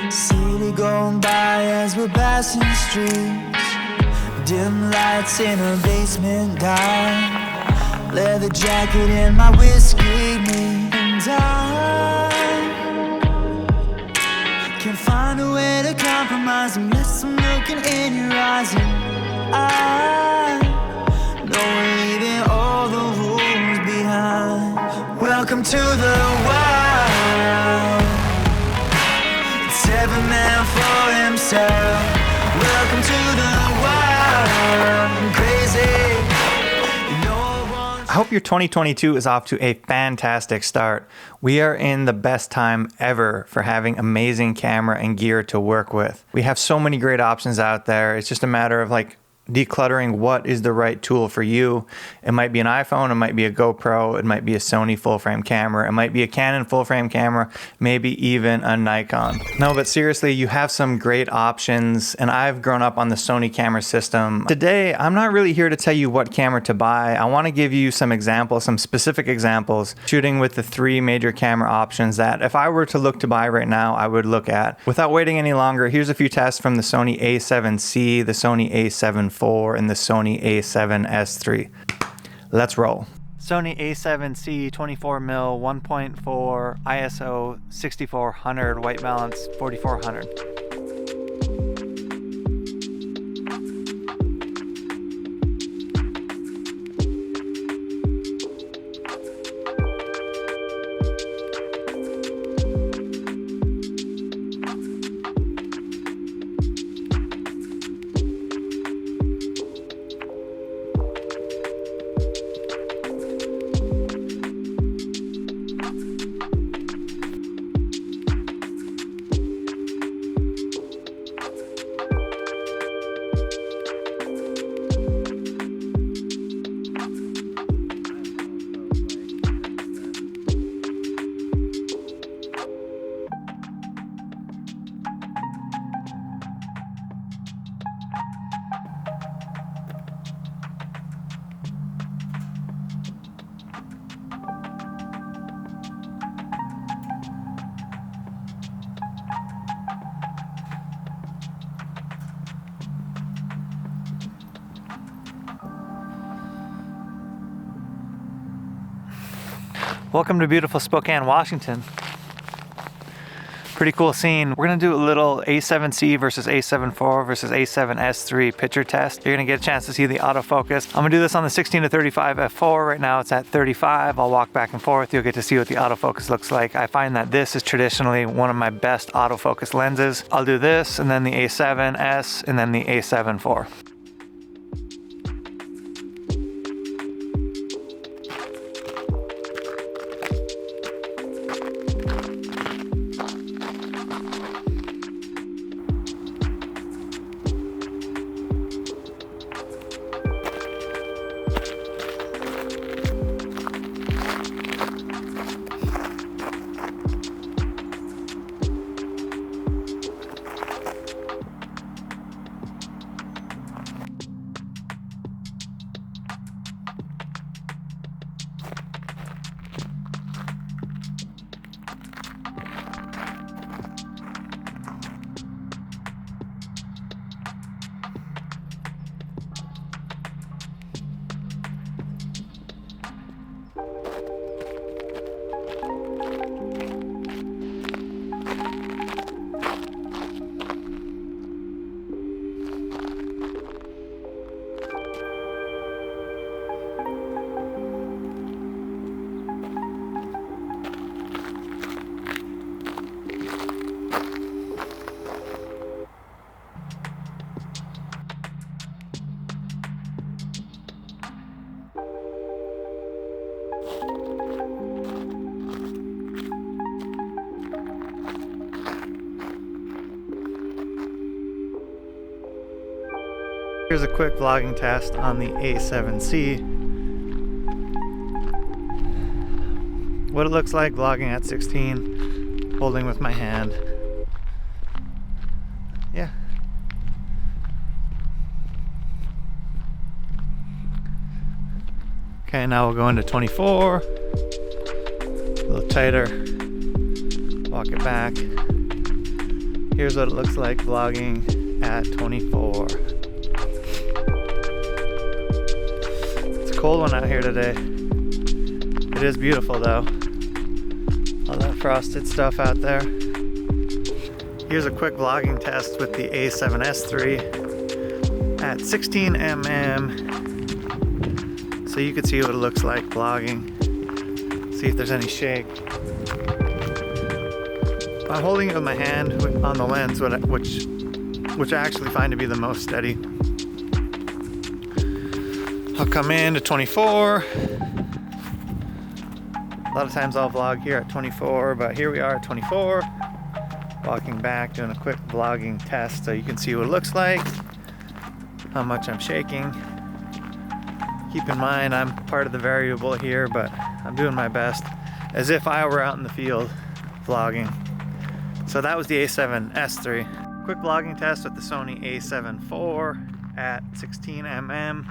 City going by as we're passing streets. Dim lights in a basement dive. Leather jacket in my whiskey, me and I can't find a way to compromise unless I'm looking in your eyes. And I know we're leaving all the rules behind. Welcome to the wild. It's every man for himself. Welcome to the wild. I'm crazy. I hope your 2022 is off to a fantastic start. We are in the best time ever for having amazing camera and gear to work with. We have so many great options out there. It's just a matter of decluttering what is the right tool for you. It might be an iPhone, it might be a GoPro, it might be a Sony full frame camera, it might be a Canon full frame camera, maybe even a Nikon. No, but seriously, you have some great options, and I've grown up on the Sony camera system. Today, I'm not really here to tell you what camera to buy. I want to give you some examples, some specific examples, shooting with the three major camera options that if I were to look to buy right now, I would look at. Without waiting any longer, here's a few tests from the Sony A7C, the Sony A7IV, and the Sony A7S III. Let's roll. Sony A7C 24mm 1.4 ISO 6400 white balance 4400. Welcome to beautiful Spokane, Washington. Pretty cool scene. We're gonna do a little A7C versus A7IV versus A7S III picture test. You're gonna get a chance to see the autofocus. I'm gonna do this on the 16 to 35 f4. Right now it's at 35. I'll walk back and forth. You'll get to see what the autofocus looks like. I find that this is traditionally one of my best autofocus lenses. I'll do this and then the A7S and then the A7IV. Here's a quick vlogging test on the A7C. What it looks like vlogging at 16, holding with my hand. Yeah. Okay, now we'll go into 24. A little tighter. Walk it back. Here's what it looks like vlogging at 24. It's a cold one out here today. It is beautiful though. All that frosted stuff out there. Here's a quick vlogging test with the A7S III at 16mm. So you can see what it looks like vlogging. See if there's any shake. I'm holding it with my hand on the lens, which I actually find to be the most steady. I'll come in to 24. A lot of times I'll vlog here at 24, but here we are at 24. Walking back, doing a quick vlogging test so you can see what it looks like, how much I'm shaking. Keep in mind I'm part of the variable here, but I'm doing my best as if I were out in the field vlogging. So that was the A7S III. Quick vlogging test with the Sony A7IV at 16mm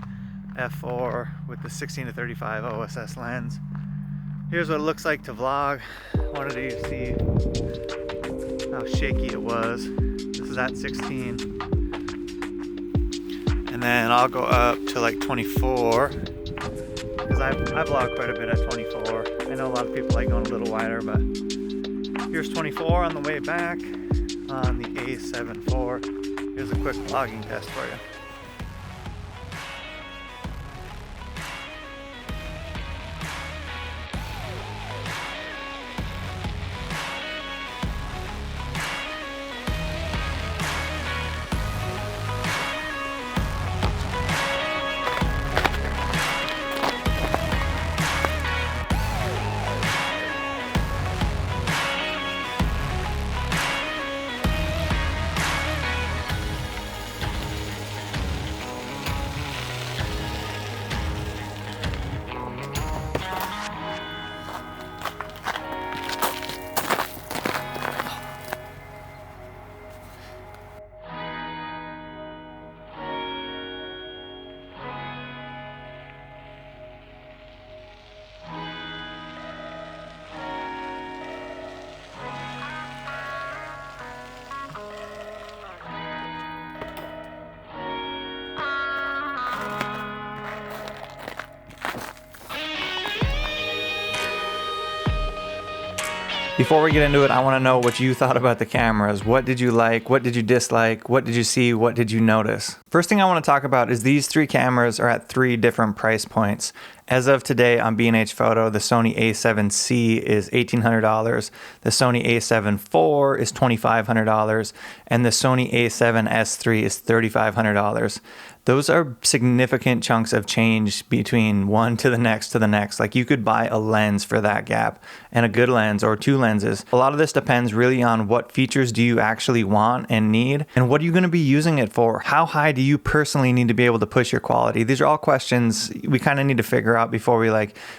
f4 with the 16-35 OSS lens. Here's what it looks like to vlog. Wanted you to see how shaky it was. This is at 16. And then I'll go up to like 24 because I vlog quite a bit at 24. I know a lot of people like going a little wider, but here's 24 on the way back on the A7IV. Here's a quick vlogging test for you. Before we get into it, I want to know what you thought about the cameras. What did you like? What did you dislike? What did you see? What did you notice? First thing I want to talk about is these three cameras are at three different price points. As of today on B&H Photo, the Sony A7C is $1,800, the Sony A7IV is $2,500, and the Sony A7S III is $3,500. Those are significant chunks of change between one to the next to the next. Like you could buy a lens for that gap and a good lens or two lenses. A lot of this depends really on what features do you actually want and need and what are you going to be using it for? How high do you personally need to be able to push your quality? These are all questions we kind of need to figure out before we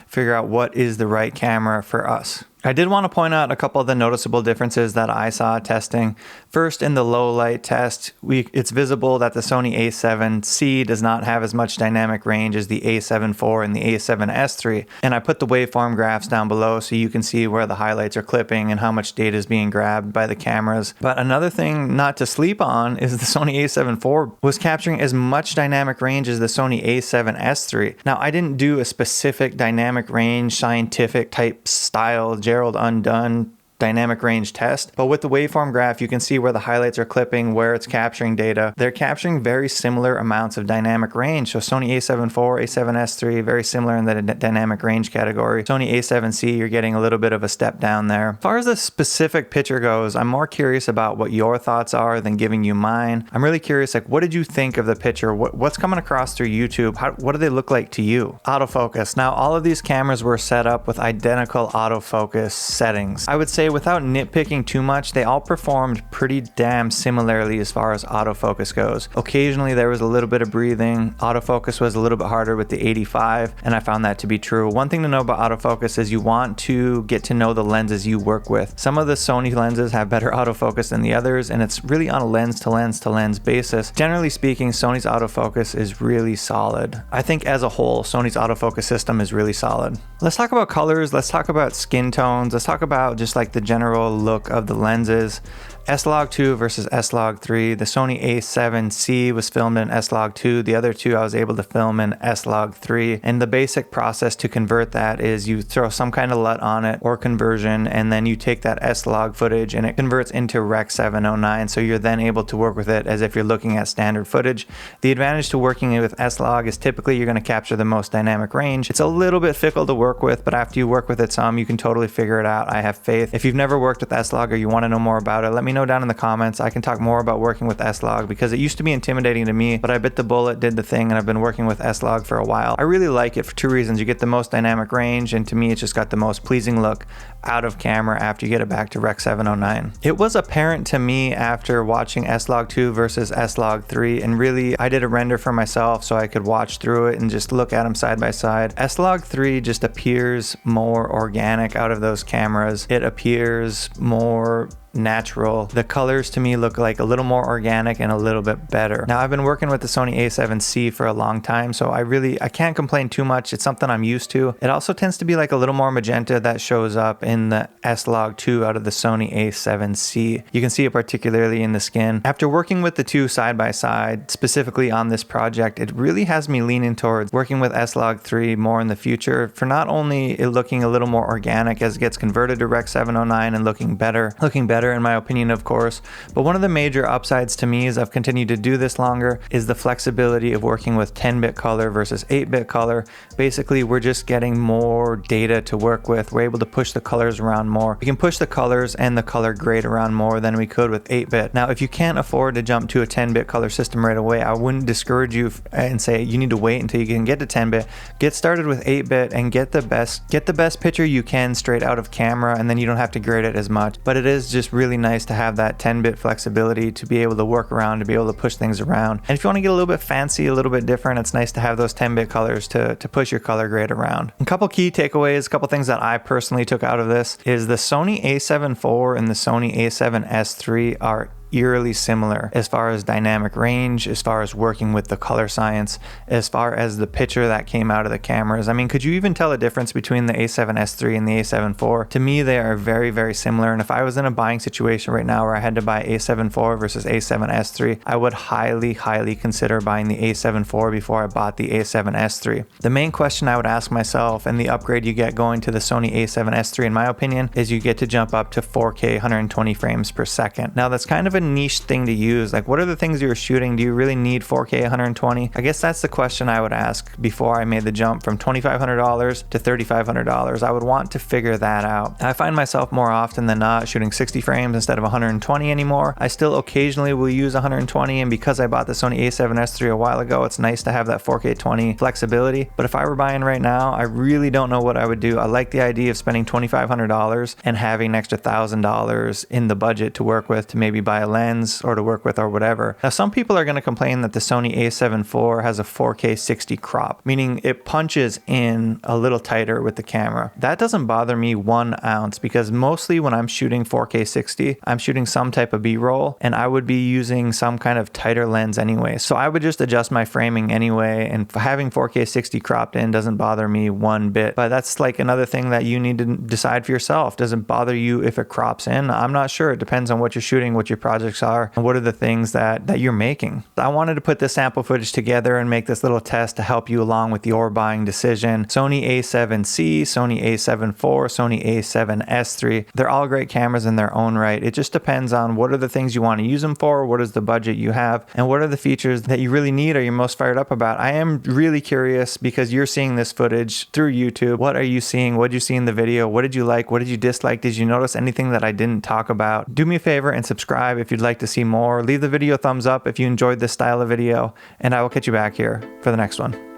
figure out what is the right camera for us. I did want to point out a couple of the noticeable differences that I saw testing. First, in the low light test, it's visible that the Sony A7C does not have as much dynamic range as the A7IV and the A7S III. And I put the waveform graphs down below so you can see where the highlights are clipping and how much data is being grabbed by the cameras. But another thing not to sleep on is the Sony A7IV was capturing as much dynamic range as the Sony A7S III. Now, I didn't do a specific dynamic range, scientific type style, Gerald Undone dynamic range test, but with the waveform graph you can see where the highlights are clipping, where it's capturing data. They're capturing very similar amounts of dynamic range. So Sony A7IV, A7S III, very similar in the dynamic range category. Sony A7C, you're getting a little bit of a step down there. As far as the specific picture goes, I'm more curious about what your thoughts are than giving you mine. I'm really curious, what did you think of the picture? What's coming across through YouTube? What do they look like to you? Autofocus. Now, all of these cameras were set up with identical autofocus settings. I would say without nitpicking too much, they all performed pretty damn similarly as far as autofocus goes. Occasionally there was a little bit of breathing. Autofocus was a little bit harder with the 85, and I found that to be true. One thing to know about autofocus is you want to get to know the lenses you work with. Some of the Sony lenses have better autofocus than the others, and it's really on a lens to lens to lens basis. Generally speaking, Sony's autofocus is really solid. I think as a whole, Sony's autofocus system is really solid. Let's talk about colors. Let's talk about skin tones. Let's talk about just like the general look of the lenses. S-Log2 versus S-Log3. The Sony A7C was filmed in S-Log2. The other two I was able to film in S-Log3. And the basic process to convert that is you throw some kind of LUT on it or conversion, and then you take that S-Log footage and it converts into Rec. 709. So you're then able to work with it as if you're looking at standard footage. The advantage to working with S-Log is typically you're going to capture the most dynamic range. It's a little bit fickle to work with, but after you work with it some, you can totally figure it out. I have faith. If you've never worked with S-Log or you want to know more about it, let me know down in the comments. I can talk more about working with S-Log because it used to be intimidating to me, but I bit the bullet, did the thing, and I've been working with S-Log for a while. I really like it for two reasons. You get the most dynamic range, and to me it's just got the most pleasing look out of camera after you get it back to Rec. 709. It was apparent to me after watching S-Log2 versus S-Log3, and really I did a render for myself so I could watch through it and just look at them side by side. S-Log3 just appears more organic out of those cameras. It appears more natural. The colors to me look like a little more organic and a little bit better. Now I've been working with the Sony A7C for a long time, so I can't complain too much. It's something I'm used to. It also tends to be like a little more magenta that shows up in the S-Log2 out of the Sony A7C. You can see it particularly in the skin. After working with the two side by side, specifically on this project, it really has me leaning towards working with S-Log3 more in the future for not only it looking a little more organic as it gets converted to Rec. 709 and looking better in my opinion, of course. But one of the major upsides to me as I've continued to do this longer is the flexibility of working with 10-bit color versus 8-bit color. Basically, we're just getting more data to work with. We're able to push the colors around more. We can push the colors and the color grade around more than we could with 8-bit. Now, if you can't afford to jump to a 10-bit color system right away, I wouldn't discourage you and say you need to wait until you can get to 10-bit. Get started with 8-bit and get the best picture you can straight out of camera, and then you don't have to grade it as much. But it is just really nice to have that 10-bit flexibility to be able to work around, to be able to push things around. And if you want to get a little bit fancy, a little bit different, it's nice to have those 10-bit colors to push your color grade around. A couple key takeaways, a couple things that I personally took out of this is the Sony A7IV and the Sony A7S III are eerily similar as far as dynamic range, as far as working with the color science, as far as the picture that came out of the cameras. I mean, could you even tell a difference between the A7S III and the A7IV? To me, they are very, very similar. And if I was in a buying situation right now where I had to buy A7IV versus A7S III, I would highly, highly consider buying the A7IV before I bought the A7S III. The main question I would ask myself, and the upgrade you get going to the Sony A7S III, in my opinion, is you get to jump up to 4K 120 frames per second. Now, that's kind of a niche thing to use. Like, what are the things you're shooting? Do you really need 4K 120? I guess that's the question I would ask before I made the jump from $2,500 to $3,500. I would want to figure that out. I find myself more often than not shooting 60 frames instead of 120 anymore. I still occasionally will use 120, and because I bought the Sony A7S III a while ago, it's nice to have that 4K 20 flexibility. But if I were buying right now, I really don't know what I would do. I like the idea of spending $2,500 and having an extra $1,000 in the budget to work with to maybe buy a lens or to work with or whatever. Now, some people are going to complain that the Sony A7IV has a 4K 60 crop, meaning it punches in a little tighter with the camera. That doesn't bother me 1 ounce because mostly when I'm shooting 4K 60, I'm shooting some type of B-roll and I would be using some kind of tighter lens anyway. So I would just adjust my framing anyway, and having 4K 60 cropped in doesn't bother me one bit. But that's like another thing that you need to decide for yourself. Does it bother you if it crops in? I'm not sure. It depends on what you're shooting, what your projects are, and what are the things that you're making. I wanted to put this sample footage together and make this little test to help you along with your buying decision. Sony A7C, Sony A7IV, Sony A7S III, they're all great cameras in their own right. It just depends on what are the things you want to use them for, what is the budget you have, and what are the features that you really need or you're most fired up about. I am really curious because you're seeing this footage through YouTube. What are you seeing? What did you see in the video? What did you like? What did you dislike? Did you notice anything that I didn't talk about? Do me a favor and subscribe if you'd like to see more. Leave the video a thumbs up if you enjoyed this style of video, and I will catch you back here for the next one.